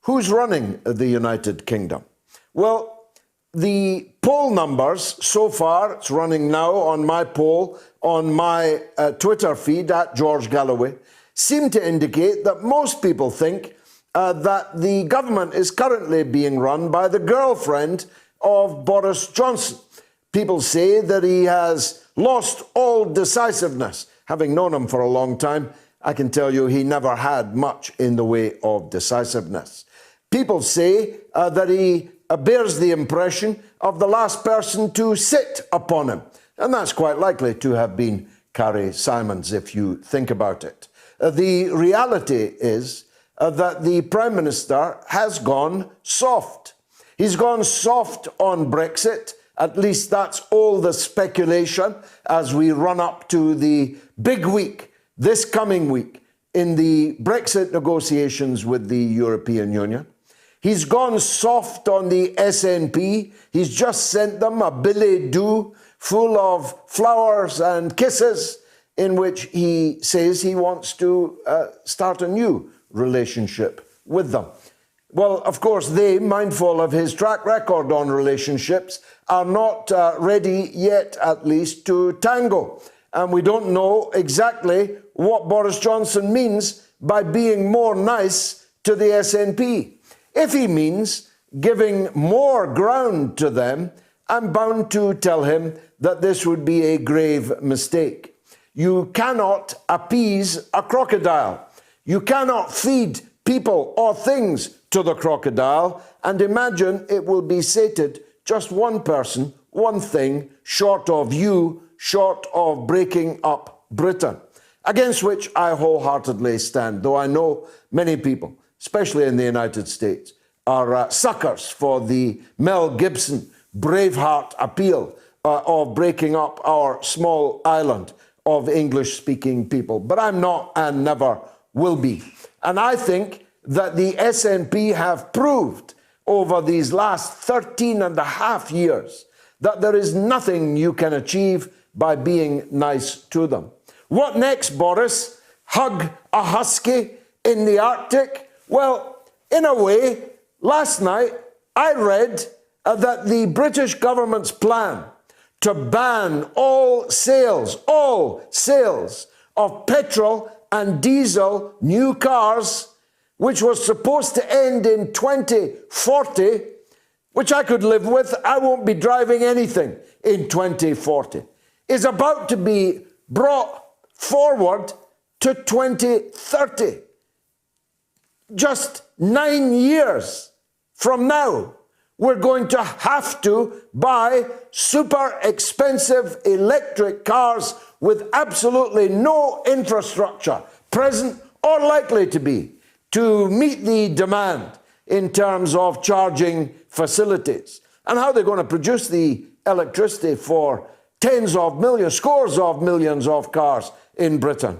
Who's running the United Kingdom? Well, the poll numbers so far, it's running now on my poll, on my Twitter feed at George Galloway, seem to indicate that most people think that the government is currently being run by the girlfriend of Boris Johnson. People say that he has lost all decisiveness. Having known him for a long time, I can tell you he never had much in the way of decisiveness. People say that he bears the impression of the last person to sit upon him. And that's quite likely to have been Carrie Simons, if you think about it. The reality is that the Prime Minister has gone soft. He's gone soft on Brexit. At least that's all the speculation as we run up to the big week, this coming week, in the Brexit negotiations with the European Union. He's gone soft on the SNP. He's just sent them a billet doux full of flowers and kisses in which he says he wants to start a new relationship with them. Well, of course, they, mindful of his track record on relationships, are not ready yet, at least, to tango. And we don't know exactly what Boris Johnson means by being more nice to the SNP. If he means giving more ground to them, I'm bound to tell him that this would be a grave mistake. You cannot appease a crocodile. You cannot feed people or things to the crocodile and imagine it will be sated just one person, one thing, short of you, short of breaking up Britain, against which I wholeheartedly stand, though I know many people, especially in the United States, are suckers for the Mel Gibson Braveheart appeal of breaking up our small island of English-speaking people. But I'm not and never will be. And I think that the SNP have proved over these last 13 and a half years that there is nothing you can achieve by being nice to them. What next, Boris? Hug a husky in the Arctic? Well, in a way, last night I read that the British government's plan to ban all sales of petrol and diesel new cars, which was supposed to end in 2040, which I could live with, I won't be driving anything in 2040, is about to be brought forward to 2030. Just 9 years from now, we're going to have to buy super expensive electric cars with absolutely no infrastructure, present or likely to be, to meet the demand in terms of charging facilities. And how they're going to produce the electricity for tens of millions, scores of millions of cars in Britain.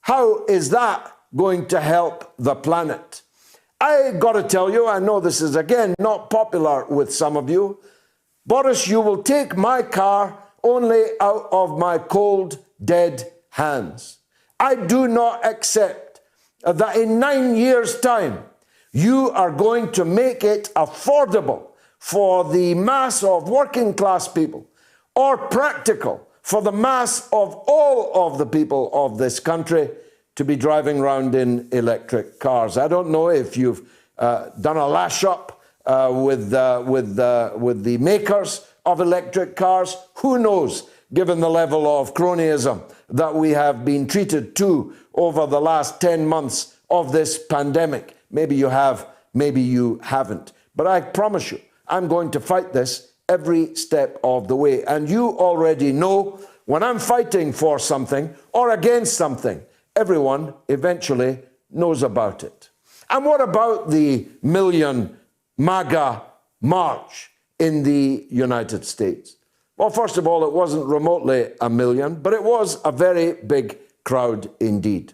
How is that going to help the planet? I got to tell you, I know this is again not popular with some of you. Boris, you will take my car only out of my cold, dead hands. I do not accept that in 9 years' time, you are going to make it affordable for the mass of working class people or practical for the mass of all of the people of this country to be driving around in electric cars. I don't know if you've done a lash up with the makers of electric cars. Who knows, given the level of cronyism that we have been treated to over the last 10 months of this pandemic. Maybe you have, maybe you haven't. But I promise you, I'm going to fight this every step of the way. And you already know when I'm fighting for something or against something, everyone eventually knows about it. And what about the million MAGA march in the United States? Well, first of all, it wasn't remotely a million, but it was a very big crowd indeed.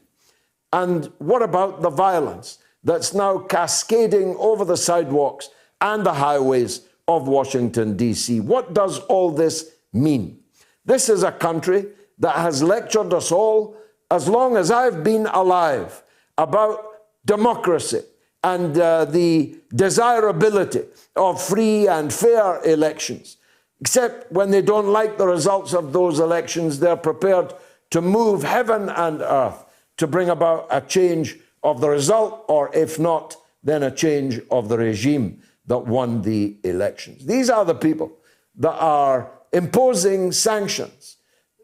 And what about the violence that's now cascading over the sidewalks and the highways of Washington, D.C.? What does all this mean? This is a country that has lectured us all, as long as I've been alive, about democracy and the desirability of free and fair elections. Except when they don't like the results of those elections, they're prepared to move heaven and earth to bring about a change of the result, or if not, then a change of the regime that won the elections. These are the people that are imposing sanctions,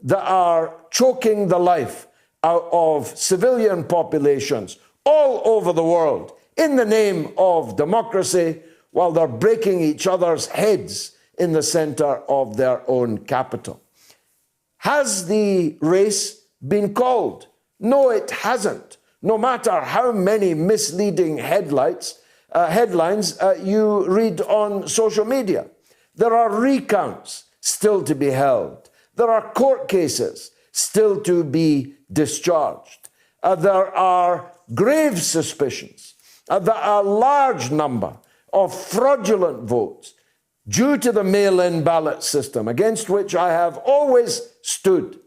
that are choking the life out of civilian populations all over the world in the name of democracy, while they're breaking each other's heads in the center of their own capital. Has the race been called? No, it hasn't. No matter how many misleading headlines you read on social media. There are recounts still to be held. There are court cases still to be discharged. There are grave suspicions that a large number of fraudulent votes due to the mail-in ballot system, against which I have always stood,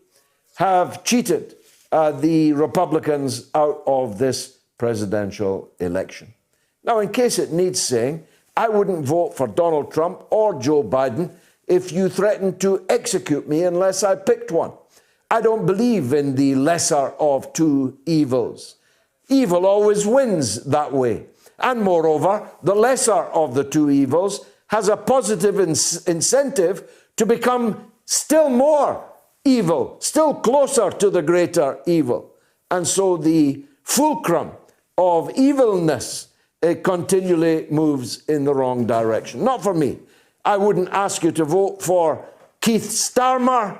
have cheated the Republicans out of this presidential election. Now, in case it needs saying, I wouldn't vote for Donald Trump or Joe Biden if you threatened to execute me unless I picked one. I don't believe in the lesser of two evils. Evil always wins that way. And moreover, the lesser of the two evils has a positive incentive to become still more evil, still closer to the greater evil. And so the fulcrum of evilness continually moves in the wrong direction. Not for me. I wouldn't ask you to vote for Keith Starmer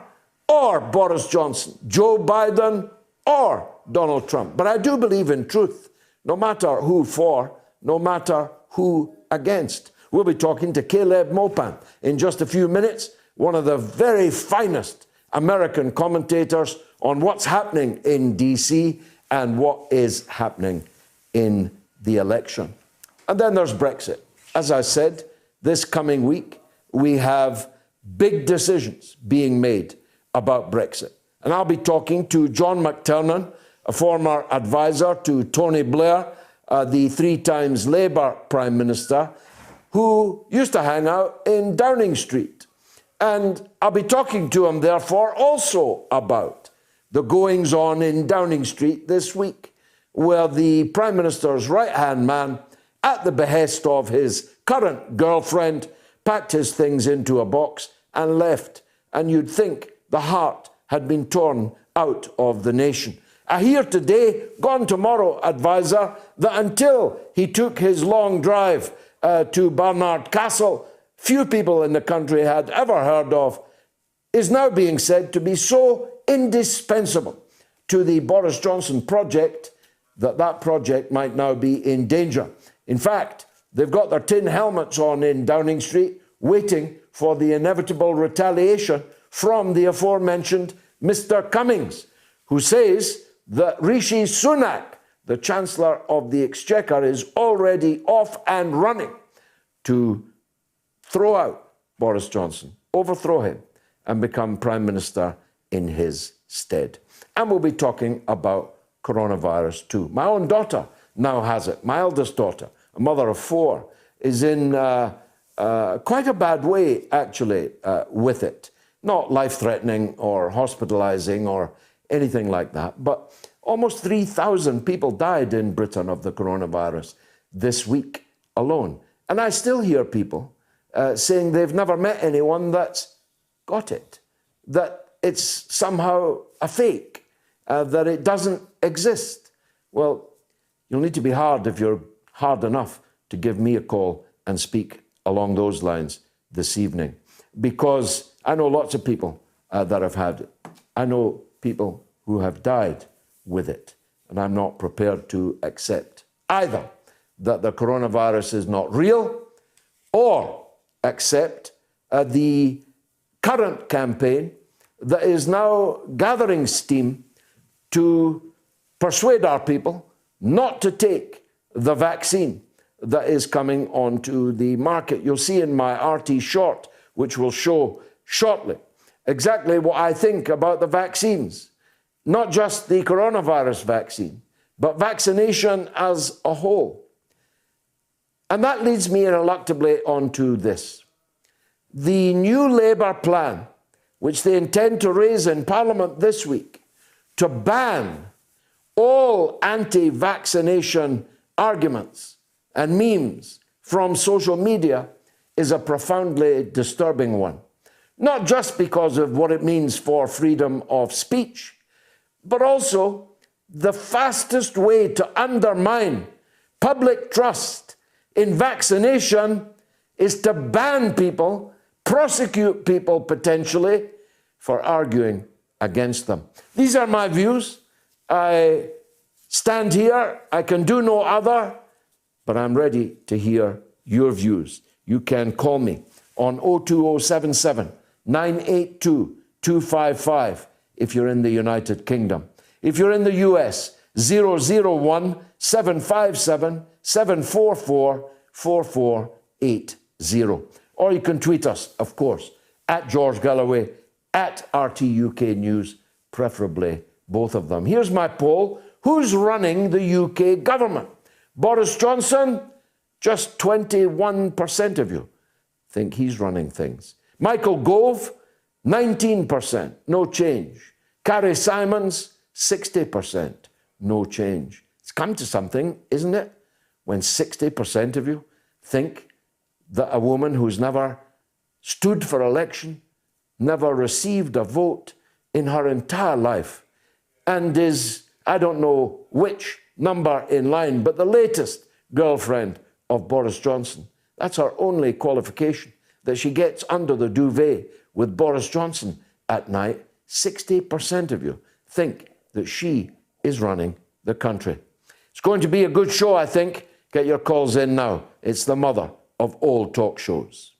or Boris Johnson, Joe Biden or Donald Trump. But I do believe in truth, no matter who for, no matter who against. We'll be talking to Caleb Mopan in just a few minutes, one of the very finest American commentators on what's happening in DC and what is happening in the election. And then there's Brexit. As I said, this coming week, we have big decisions being made about Brexit. And I'll be talking to John McTernan, a former advisor to Tony Blair, the 3 times Labour Prime Minister, who used to hang out in Downing Street. And I'll be talking to him, therefore, also about the goings-on in Downing Street this week, where the Prime Minister's right-hand man, at the behest of his current girlfriend, packed his things into a box and left. And you'd think the heart had been torn out of the nation. A here today, gone tomorrow advisor that until he took his long drive to Barnard Castle, few people in the country had ever heard of, is now being said to be so indispensable to the Boris Johnson project that that project might now be in danger. In fact, they've got their tin helmets on in Downing Street, waiting for the inevitable retaliation from the aforementioned Mr. Cummings, who says that Rishi Sunak, the Chancellor of the Exchequer, is already off and running to throw out Boris Johnson, overthrow him, and become Prime Minister in his stead. And we'll be talking about coronavirus too. My own daughter now has it. My eldest daughter, a mother of 4, is in quite a bad way, actually, with it. Not life-threatening or hospitalizing or anything like that, but almost 3,000 people died in Britain of the coronavirus this week alone. And I still hear people saying they've never met anyone that's got it, that it's somehow a fake, that it doesn't exist. Well, you'll need to be hard if you're hard enough to give me a call and speak along those lines this evening, because I know lots of people that have had it. I know people who have died with it, and I'm not prepared to accept either that the coronavirus is not real or accept the current campaign that is now gathering steam to persuade our people not to take the vaccine that is coming onto the market. You'll see in my RT short, which will show shortly, exactly what I think about the vaccines. Not just the coronavirus vaccine, but vaccination as a whole. And that leads me reluctantly on to this. The new Labour plan, which they intend to raise in Parliament this week, to ban all anti-vaccination arguments and memes from social media, is a profoundly disturbing one. Not just because of what it means for freedom of speech, but also the fastest way to undermine public trust in vaccination is to ban people, prosecute people potentially for arguing against them. These are my views. I stand here, I can do no other, but I'm ready to hear your views. You can call me on 02077 982 255 if you're in the United Kingdom. If you're in the US, 001 757 744 4480. Or you can tweet us, of course, at George Galloway, at RT UK News, preferably both of them. Here's my poll. Who's running the UK government? Boris Johnson? Just 21% of you think he's running things. Michael Gove? 19%, no change. Carrie Simons? 60%, no change. It's come to something, isn't it? When 60% of you think that a woman who's never stood for election, never received a vote in her entire life, and is, I don't know which number in line, but the latest girlfriend of Boris Johnson, that's her only qualification, that she gets under the duvet with Boris Johnson at night. 60% of you think that she is running the country. It's going to be a good show, I think. Get your calls in now. It's the mother of all talk shows.